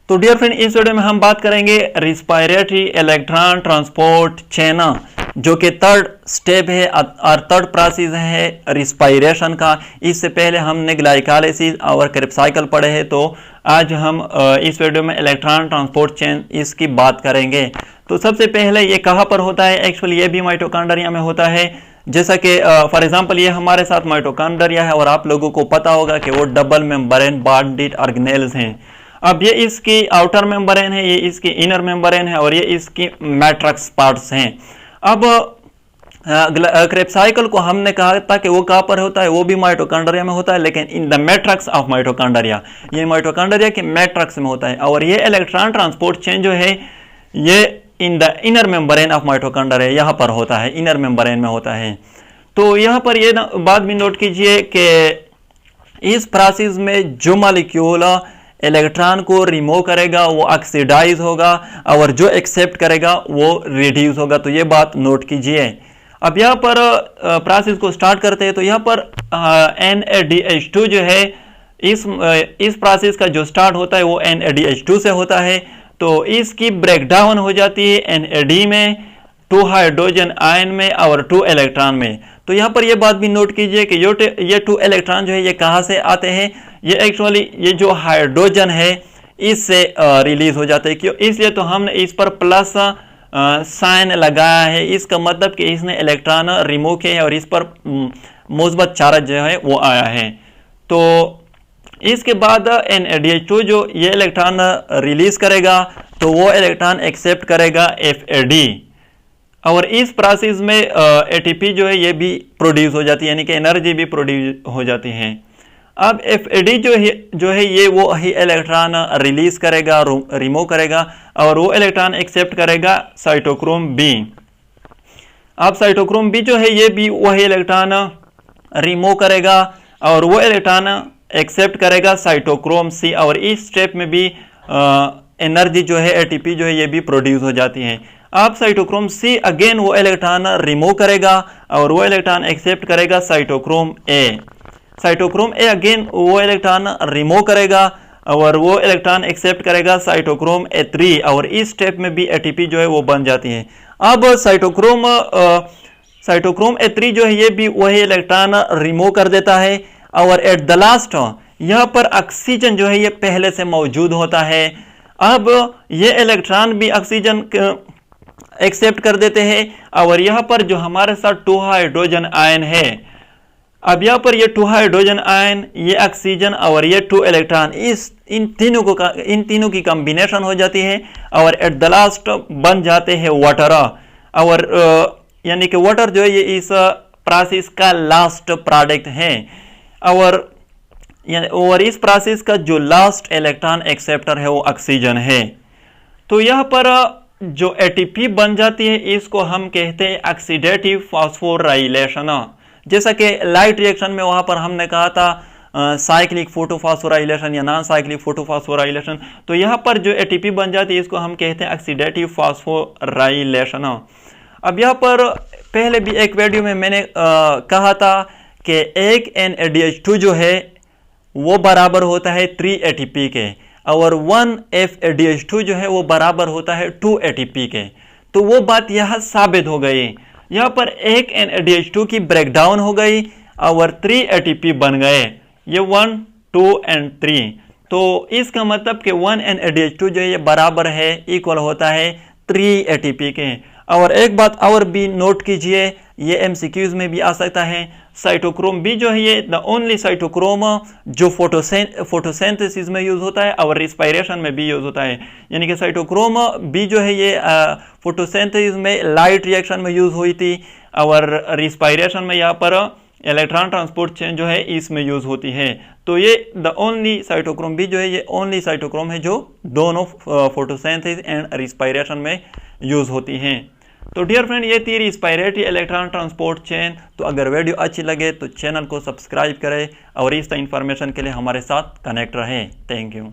तो dear friend, इस video में हम बात करेंगे रिस्पायरेटरी इलेक्ट्रॉन ट्रांसपोर्ट चेन, जो कि थर्ड स्टेप है और थर्ड प्रोसेस है रिस्पायरेशन का। इससे पहले हमने ग्लाइकोलाइसिस और क्रेब्स साइकिल पढ़े हैं, तो आज हम इस वीडियो में इलेक्ट्रॉन ट्रांसपोर्ट चेन इसकी बात करेंगे। तो सबसे पहले ये कहाँ पर होता है? एक्चुअली ये भी माइटोकॉन्ड्रिया में होता है। जैसा कि फॉर एग्जांपल ये हमारे साथ माइटोकॉन्ड्रिया है और आप लोगों को पता होगा कि वो डबल मेम्ब्रेन बॉन्डेड ऑर्गेनेल्स हैं। अब ये इसकी आउटर मेम्ब्रेन है, ये इसकी इनर मेम्ब्रेन है और ये इसकी मैट्रिक्स पार्ट्स हैं। अब क्रेब्स साइकिल को हमने कहा था कि वो कहाँ पर होता है, वो भी माइटोकॉन्ड्रिया में होता है, लेकिन in the matrix of mitochondria, ये माइटोकॉन्ड्रिया के मैट्रिक्स में होता है। और ये इलेक्ट्रॉन ट्रांसपोर्ट चेन जो है ये in the inner membrane of mitochondria यहाँ पर होता है, इनर मेम्ब्रेन में होता है। तो यहाँ पर ये बात भी नोट कीजिए कि इस प्रोसेस में जो मॉलिक्यूल इलेक्ट्रॉन को रिमूव करेगा वो ऑक्सीडाइज होगा और जो एक्सेप्ट करेगा वो रिड्यूस होगा। तो ये बात नोट कीजिए। अब यहाँ पर प्रोसेस को स्टार्ट करते हैं। तो यहाँ पर NADH2 जो है इस प्रोसेस का जो स्टार्ट होता है वो NADH2 से होता है। तो इसकी ब्रेकडाउन हो जाती है NAD में, 2 हाइड्रोजन आयन में और 2 इलेक्ट्रॉन में। तो यहाँ पर ये बात भी नोट कीजिए कि ये 2 इलेक्ट्रॉन जो है ये कहाँ से आते हैं? ये एक्चुअली ये जो हाइड्रोजन है इससे रिलीज हो जाते हैं। क्यों? इसलिए तो हमने इस पर प्लस साइन लगाया है। इसका मतलब कि इसने इलेक्ट्रॉन रिमूव किए हैं और इस पर मुस्बत चार्ज जो है वो आया है। तो इसके बाद NADH2 जो ये इलेक्ट्रॉन रिलीज करेगा तो वो इलेक्ट्रॉन एक्सेप्ट करेगा FAD और इस प्रोसेस में ATP जो है ये भी प्रोड्यूस हो जाती है, यानी कि एनर्जी भी प्रोड्यूस हो जाती है। अब FAD जो है ये वो ही इलेक्ट्रॉन रिलीज करेगा, रिमूव करेगा और वो इलेक्ट्रॉन एक्सेप्ट करेगा साइटोक्रोम B। अब साइटोक्रोम B जो है ये भी वही इलेक्ट्रॉन रिमूव करेगा और वो इलेक्ट्रॉन एक्सेप्ट करेगा साइटोक्रोम C और इस स्टेप में भी एनर्जी जो है ATP जो है ये भी प्रोड्यूस हो जाती है। अब साइटोक्रोम C अगेन वो इलेक्ट्रॉन रिमूव करेगा और वो इलेक्ट्रॉन एक्सेप्ट करेगा cytochrome A। Cytochrome A again वो इलेक्ट्रॉन रिमूव करेगा और वो इलेक्ट्रॉन एक्सेप्ट करेगा साइटोक्रोम A3 और इस स्टेप में भी ATP जो है वो बन जाती है। अब साइटोक्रोम A3 जो है ये भी वही इलेक्ट्रॉन रिमूव कर देता है और एट द लास्ट यहाँ पर ऑक्सीजन जो है ये पहले से मौजूद होता है। अब ये इलेक्ट्रॉन भी ऑक्सीजन एक्सेप्ट कर देते हैं और यहाँ पर जो हमारे साथ 2 हाइड्रोजन आयन है, अब यहाँ पर ये 2 हाइड्रोजन आयन, ये ऑक्सीजन और ये 2 इलेक्ट्रॉन, इन तीनों की कॉम्बिनेशन हो जाती है और एट द लास्ट बन जाते हैं वाटर। और यानी कि वाटर जो है ये इस प्रोसेस का लास्ट प्रोडक्ट है और इस प्रोसेस का जो लास्ट इलेक्ट्रॉन एक्सेप्टर है वो ऑक्सीजन है। तो यहाँ पर जो ATP बन जाती है इसको हम कहते हैं ऑक्सीडेटिव फॉस्फोराइलेशन। जैसा कि लाइट रिएक्शन में वहां पर हमने कहा था साइक्लिक फोटोफॉस्फोराइलेशन या नॉन साइक्लिक फोटोफॉस्फोराइलेशन, तो यहाँ पर जो ATP बन जाती है इसको हम कहते हैं ऑक्सीडेटिव फॉस्फोराइलेशन। अब यहाँ पर पहले भी एक वीडियो में मैंने कहा था कि एक NADH2 जो है वो बराबर होता है 3 ATP के और 1 FADH2 जो है वो बराबर होता है 2 ATP के। तो वो बात यहाँ साबित हो गई। यहाँ पर एक NADH2 की ब्रेकडाउन हो गई और 3 ATP बन गए, ये 1, 2 और 3। तो इसका मतलब कि 1 NADH2 जो है ये बराबर है, इक्वल होता है 3 ATP के। और एक बात और भी नोट कीजिए, ये MCQs में भी आ सकता है। साइटोक्रोम B जो है ये द ओनली साइटोक्रोम जो फोटोसिंथेसिस में यूज होता है और रिस्पायरेशन में भी यूज होता है। यानी कि साइटोक्रोम B जो है ये फोटोसिंथेसिस में लाइट रिएक्शन में यूज हुई थी और रिस्पायरेशन में यहाँ पर इलेक्ट्रॉन ट्रांसपोर्ट चेन जो है इसमें यूज होती है। तो ये द ओनली साइटोक्रोम B जो है ये ओनली साइटोक्रोम है जो दोनों फोटोसिंथेसिस एंड रिस्पायरेशन में यूज होती हैं। तो डियर फ्रेंड, ये थी रिस्पायरेटरी इलेक्ट्रॉन ट्रांसपोर्ट चेन। तो अगर वीडियो अच्छी लगे तो चैनल को सब्सक्राइब करें और इस तरह इंफॉर्मेशन के लिए हमारे साथ कनेक्ट रहें। Thank you.